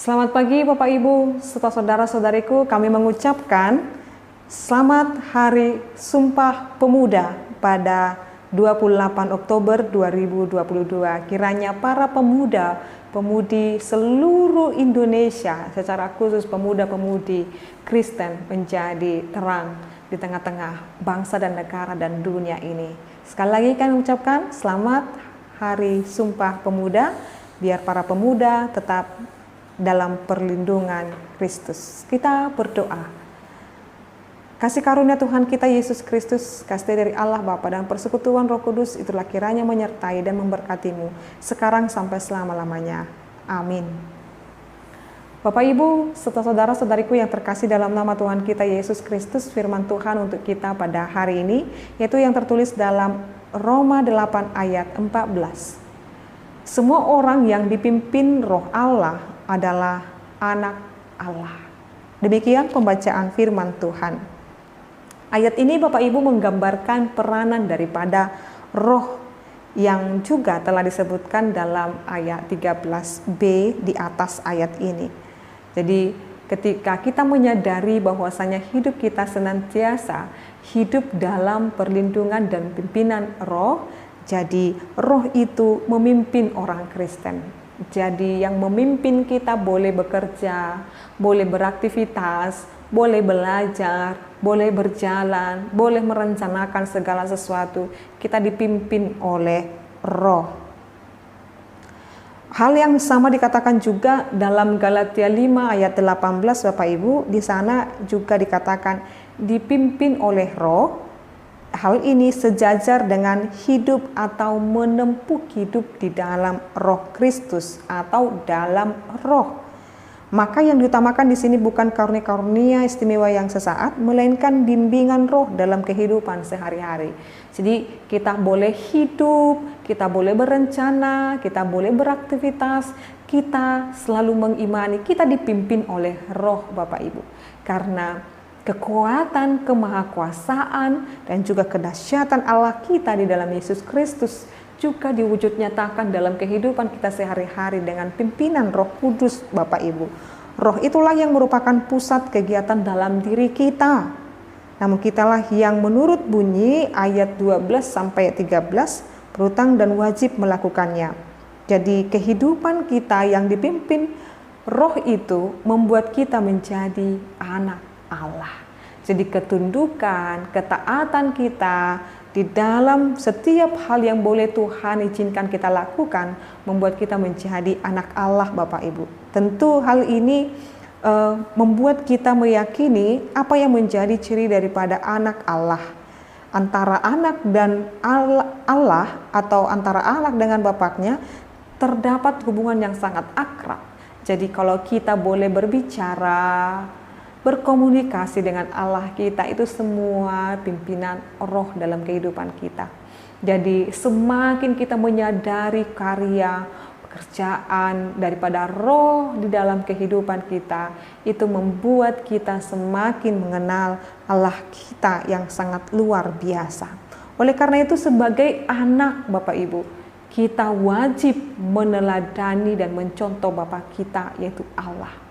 Selamat pagi Bapak Ibu serta saudara-saudariku, kami mengucapkan selamat Hari Sumpah Pemuda pada 28 Oktober 2022. Kiranya para pemuda-pemudi seluruh Indonesia, secara khusus pemuda-pemudi Kristen, menjadi terang di tengah-tengah bangsa dan negara dan dunia ini. Sekali lagi kami mengucapkan selamat Hari Sumpah Pemuda, biar para pemuda tetap dalam perlindungan Kristus. Kita berdoa. Kasih karunia Tuhan kita Yesus Kristus, kasih dari Allah Bapa dan persekutuan Roh Kudus itulah kiranya menyertai dan memberkatimu sekarang sampai selama-lamanya. Amin. Bapak Ibu serta saudara-saudariku yang terkasih dalam nama Tuhan kita Yesus Kristus, firman Tuhan untuk kita pada hari ini yaitu yang tertulis dalam Roma 8 ayat 14. Semua orang yang dipimpin Roh Allah adalah anak Allah. Demikian pembacaan firman Tuhan. Ayat ini Bapak Ibu menggambarkan peranan daripada roh yang juga telah disebutkan dalam ayat 13b di atas ayat ini. Jadi ketika kita menyadari bahwasanya hidup kita senantiasa hidup dalam perlindungan dan pimpinan roh, jadi roh itu memimpin orang Kristen. Jadi yang memimpin kita boleh bekerja, boleh beraktivitas, boleh belajar, boleh berjalan, boleh merencanakan segala sesuatu. Kita dipimpin oleh roh. Hal yang sama dikatakan juga dalam Galatia 5 ayat 18 Bapak Ibu. Di sana juga dikatakan dipimpin oleh roh. Hal ini sejajar dengan hidup atau menempuh hidup di dalam roh Kristus atau dalam roh. Maka yang diutamakan di sini bukan karunia-karunia istimewa yang sesaat, melainkan bimbingan roh dalam kehidupan sehari-hari. Jadi kita boleh hidup, kita boleh berencana, kita boleh beraktivitas, kita selalu mengimani, kita dipimpin oleh roh Bapak Ibu. Karena kekuatan, kemahakuasaan, dan juga kedahsyatan Allah kita di dalam Yesus Kristus juga diwujud nyatakan dalam kehidupan kita sehari-hari dengan pimpinan Roh Kudus Bapak Ibu. Roh itulah yang merupakan pusat kegiatan dalam diri kita. Namun kitalah yang menurut bunyi ayat 12-13 berhutang dan wajib melakukannya. Jadi kehidupan kita yang dipimpin roh itu membuat kita menjadi anak Allah. Jadi ketundukan, ketaatan kita di dalam setiap hal yang boleh Tuhan izinkan kita lakukan membuat kita menjadi anak Allah Bapak Ibu. Tentu hal ini membuat kita meyakini apa yang menjadi ciri daripada anak Allah. Antara anak dan Allah atau antara anak dengan bapaknya terdapat hubungan yang sangat akrab. Jadi kalau kita boleh berbicara, berkomunikasi dengan Allah kita, itu semua pimpinan roh dalam kehidupan kita. Jadi semakin kita menyadari karya pekerjaan, daripada roh di dalam kehidupan kita, itu membuat kita semakin mengenal Allah kita yang sangat luar biasa. Oleh karena itu, sebagai anak Bapak Ibu, kita wajib meneladani dan mencontoh Bapa kita, yaitu Allah.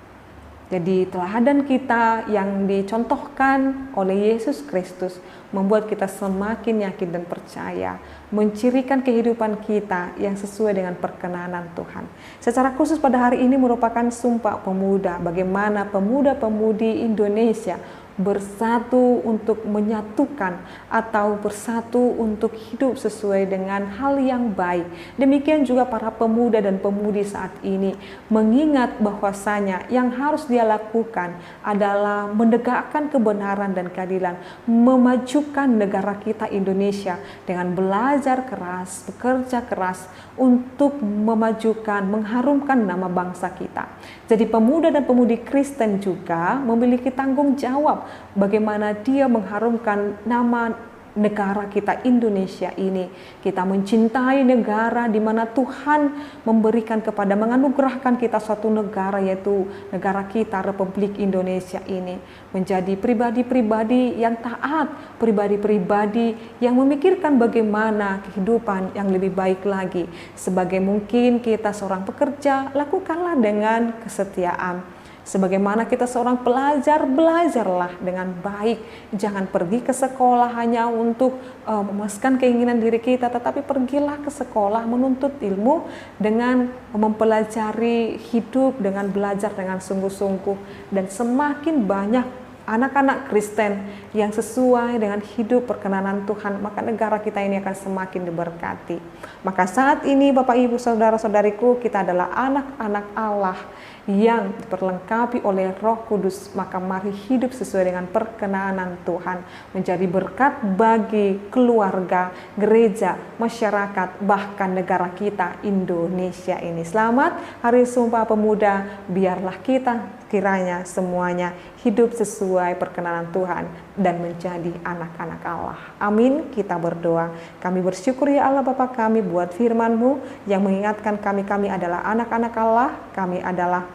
Jadi teladan kita yang dicontohkan oleh Yesus Kristus membuat kita semakin yakin dan percaya, mencirikan kehidupan kita yang sesuai dengan perkenanan Tuhan. Secara khusus pada hari ini merupakan Sumpah Pemuda, bagaimana pemuda-pemudi Indonesia bersatu untuk menyatukan atau bersatu untuk hidup sesuai dengan hal yang baik. Demikian juga para pemuda dan pemudi saat ini mengingat bahwasanya yang harus dia lakukan adalah menegakkan kebenaran dan keadilan, memajukan negara kita Indonesia dengan belajar keras, bekerja keras untuk memajukan, mengharumkan nama bangsa kita. Jadi pemuda dan pemudi Kristen juga memiliki tanggung jawab bagaimana dia mengharumkan nama negara kita Indonesia ini. Kita mencintai negara di mana Tuhan memberikan menganugerahkan kita suatu negara, yaitu negara kita Republik Indonesia ini. Menjadi pribadi-pribadi yang taat, pribadi-pribadi yang memikirkan bagaimana kehidupan yang lebih baik lagi. Sebagai mungkin kita seorang pekerja, lakukanlah dengan kesetiaan. Sebagaimana kita seorang pelajar, belajarlah dengan baik. Jangan pergi ke sekolah hanya untuk memuaskan keinginan diri kita, tetapi pergilah ke sekolah menuntut ilmu dengan mempelajari hidup, dengan belajar dengan sungguh-sungguh. Dan semakin banyak anak-anak Kristen yang sesuai dengan hidup perkenanan Tuhan, maka negara kita ini akan semakin diberkati. Maka saat ini Bapak Ibu Saudara-saudariku, kita adalah anak-anak Allah yang diperlengkapi oleh Roh Kudus, maka mari hidup sesuai dengan perkenanan Tuhan, menjadi berkat bagi keluarga, gereja, masyarakat, bahkan negara kita Indonesia ini. Selamat Hari Sumpah Pemuda, biarlah kita kiranya semuanya hidup sesuai perkenanan Tuhan dan menjadi anak-anak Allah. Amin. Kita berdoa. Kami bersyukur ya Allah Bapa kami buat firman-Mu yang mengingatkan kami adalah anak-anak Allah, kami adalah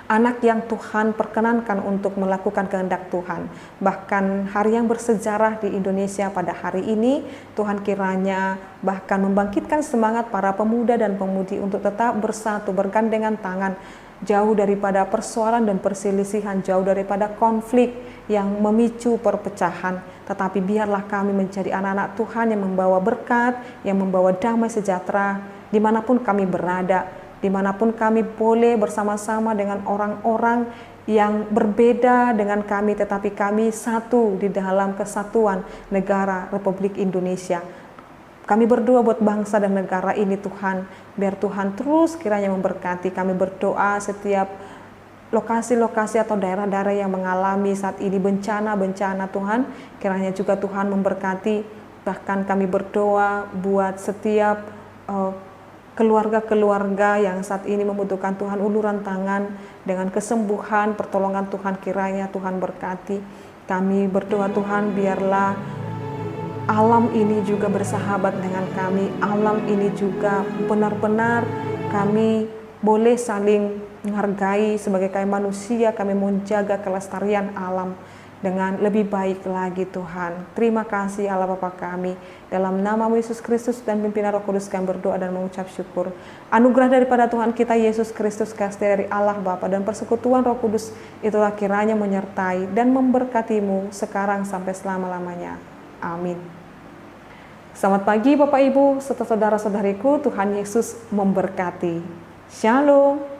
anak yang Tuhan perkenankan untuk melakukan kehendak Tuhan. Bahkan hari yang bersejarah di Indonesia pada hari ini, Tuhan kiranya bahkan membangkitkan semangat para pemuda dan pemudi untuk tetap bersatu, bergandengan tangan, jauh daripada persoalan dan perselisihan, jauh daripada konflik yang memicu perpecahan. Tetapi biarlah kami menjadi anak-anak Tuhan yang membawa berkat, yang membawa damai sejahtera dimanapun kami berada, dimanapun kami boleh bersama-sama dengan orang-orang yang berbeda dengan kami, tetapi kami satu di dalam kesatuan negara Republik Indonesia. Kami berdoa buat bangsa dan negara ini Tuhan, biar Tuhan terus kiranya memberkati. Kami berdoa setiap lokasi-lokasi atau daerah-daerah yang mengalami saat ini bencana-bencana Tuhan, kiranya juga Tuhan memberkati. Bahkan kami berdoa buat setiap keluarga-keluarga yang saat ini membutuhkan Tuhan uluran tangan dengan kesembuhan, pertolongan Tuhan, kiranya Tuhan berkati. Kami berdoa Tuhan, biarlah alam ini juga bersahabat dengan kami. Alam ini juga benar-benar kami boleh saling menghargai sebagai kayak manusia. Kami menjaga kelestarian alam dengan lebih baik lagi Tuhan. Terima kasih Allah Bapa kami. Dalam nama Yesus Kristus dan pimpinan Roh Kudus kami berdoa dan mengucap syukur. Anugerah daripada Tuhan kita Yesus Kristus, kasih dari Allah Bapa dan persekutuan Roh Kudus itulah kiranya menyertai dan memberkatimu sekarang sampai selama-lamanya. Amin. Selamat pagi Bapak Ibu serta saudara-saudariku, Tuhan Yesus memberkati. Shalom.